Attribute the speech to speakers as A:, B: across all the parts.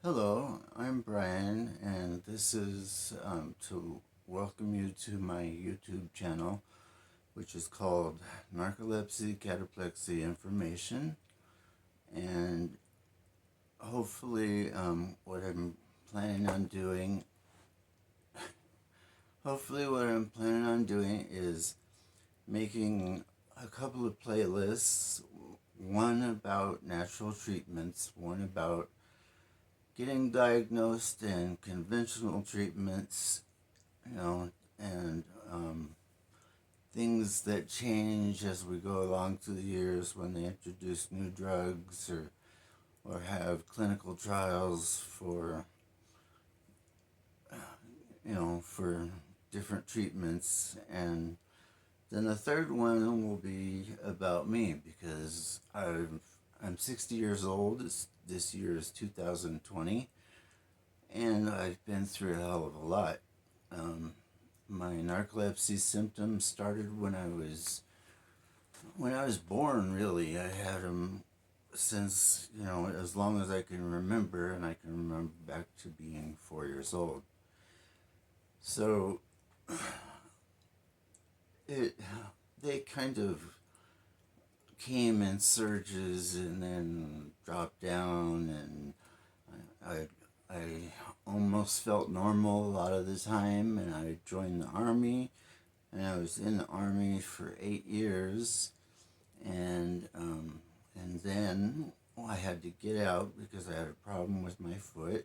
A: Hello, I'm Brian, and this is to welcome you to my YouTube channel, which is called Narcolepsy Cataplexy Information. And hopefully, planning on doing, what I'm planning on doing is making a couple of playlists. One about natural treatments, one about getting diagnosed and conventional treatments, and things that change as we go along through the years when they introduce new drugs or have clinical trials for different treatments. And then the third one will be about me because I'm 60 years old. This year is 2020, and I've been through a hell of a lot. My narcolepsy symptoms started when I was born. Really, I had them since as long as I can remember, and I can remember back to being 4 years old. So they kind of came in surges and then dropped down, and I almost felt normal a lot of the time, and I joined the Army, and I was in the Army for 8 years, and then I had to get out because I had a problem with my foot,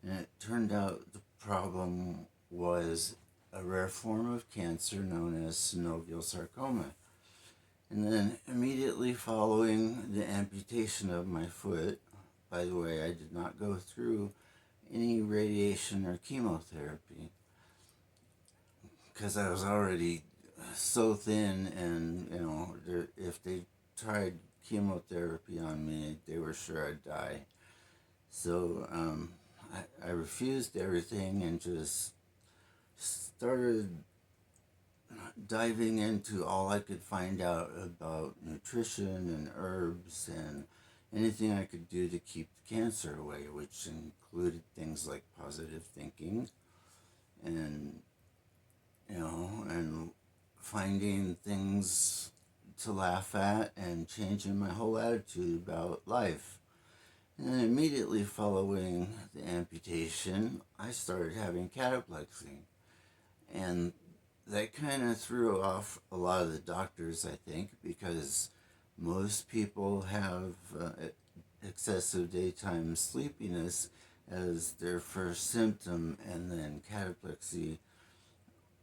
A: and it turned out the problem was a rare form of cancer known as Synovial Sarcoma. And then immediately following the amputation of my foot, by the way, I did not go through any radiation or chemotherapy because I was already so thin, and if they tried chemotherapy on me, they were sure I'd die. So I refused everything and just started diving into all I could find out about nutrition and herbs and anything I could do to keep the cancer away, which included things like positive thinking and and finding things to laugh at and changing my whole attitude about life. And then immediately following the amputation, I started having cataplexy. And that kind of threw off a lot of the doctors, I think, because most people have excessive daytime sleepiness as their first symptom, and then cataplexy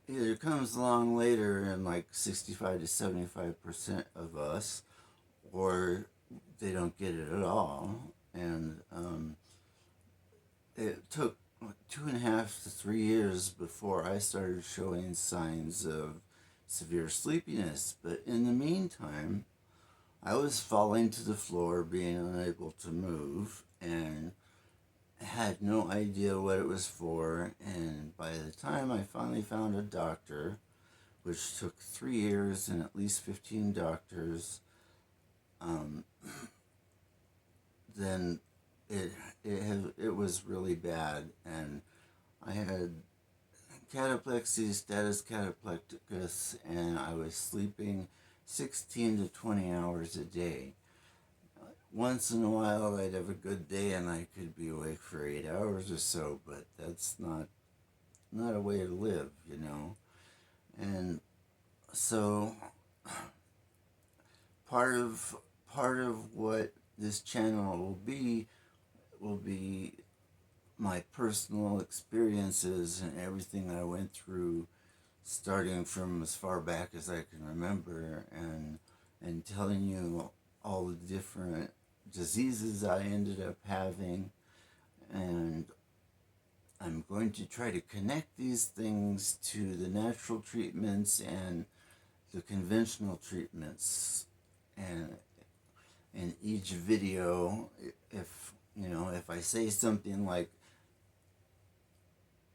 A: either comes along later in like 65 to 75% of us, or they don't get it at all. And it took 2.5 to 3 years before I started showing signs of severe sleepiness. But in the meantime, I was falling to the floor, being unable to move, and had no idea what it was for. And by the time I finally found a doctor, which took 3 years and at least 15 doctors, then it was really bad, and I had cataplexy, status cataplecticus, and I was sleeping 16 to 20 hours a day. Once in a while, I'd have a good day and I could be awake for 8 hours or so, but that's not a way to live, And so part of what this channel will be my personal experiences and everything I went through, starting from as far back as I can remember, and telling you all the different diseases I ended up having. And I'm going to try to connect these things to the natural treatments and the conventional treatments. And in each video, if I say something like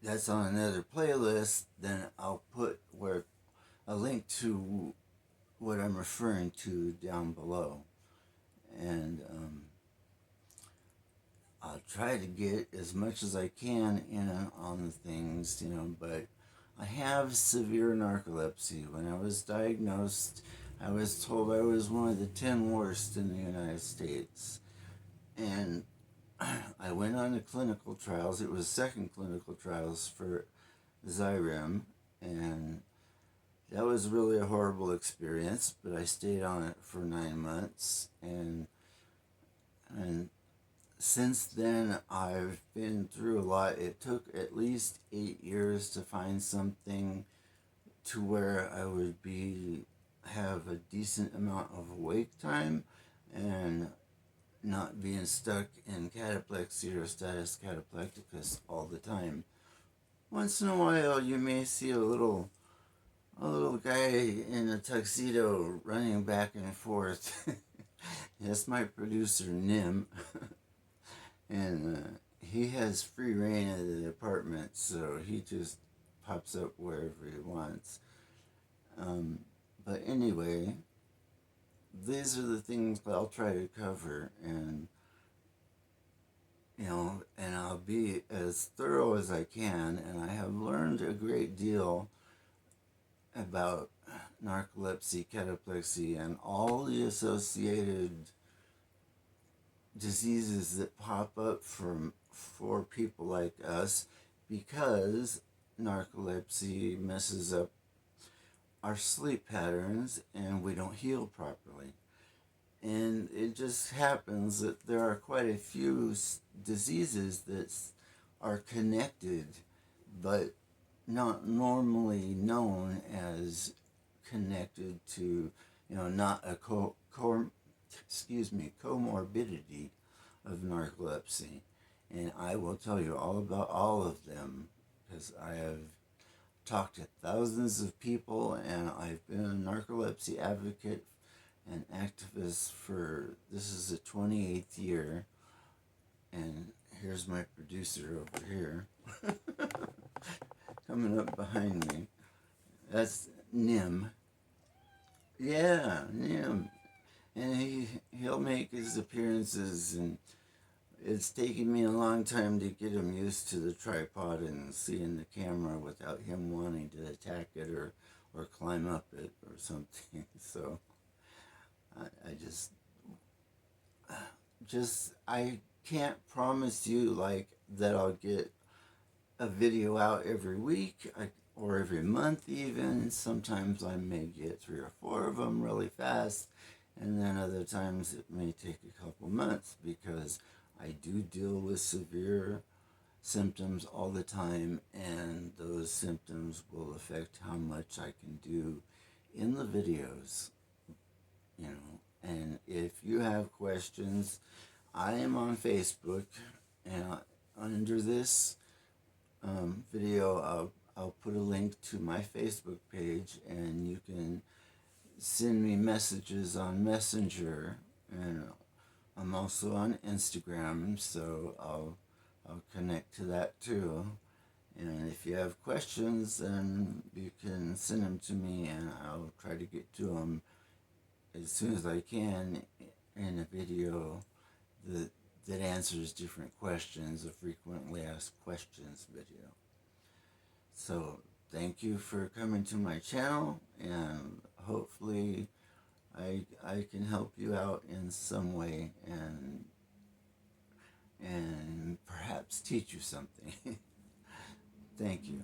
A: that's on another playlist, then I'll put a link to what I'm referring to down below. And I'll try to get as much as I can in on the things, but I have severe narcolepsy. When I was diagnosed, I was told I was one of the 10 worst in the United States. And I went on to clinical trials. It was second clinical trials for Xyrem, and that was really a horrible experience, but I stayed on it for 9 months, and since then I've been through a lot. It took at least 8 years to find something to where I would have a decent amount of awake time and not being stuck in cataplexy or status cataplecticus all the time. Once in a while you may see a little guy in a tuxedo running back and forth. That's my producer, Nim. And he has free reign of the apartment, so he just pops up wherever he wants. But anyway, these are the things I'll try to cover, and and I'll be as thorough as I can. And I have learned a great deal about narcolepsy, cataplexy, and all the associated diseases that pop up for people like us, because narcolepsy messes up our sleep patterns and we don't heal properly. And it just happens that there are quite a few diseases that are connected, but not normally known as connected to, not a comorbidity of narcolepsy. And I will tell you all about all of them, because I have talked to thousands of people, and I've been a narcolepsy advocate and activist this is the 28th year. And here's my producer over here, coming up behind me. That's Nim. Yeah, Nim. And he'll make his appearances, and it's taken me a long time to get him used to the tripod and seeing the camera without him wanting to attack it or climb up it or something. So I can't promise you that I'll get a video out every week or every month even. Sometimes I may get 3 or 4 of them really fast, and then other times it may take a couple months, because I do deal with severe symptoms all the time, and those symptoms will affect how much I can do in the videos, And if you have questions, I am on Facebook, and under this video, I'll put a link to my Facebook page, and you can send me messages on Messenger, and I'm also on Instagram, so I'll connect to that too. And if you have questions, then you can send them to me, and I'll try to get to them as soon as I can in a video that answers different questions, a frequently asked questions video. So thank you for coming to my channel, and hopefully I can help you out in some way, and perhaps teach you something. Thank you.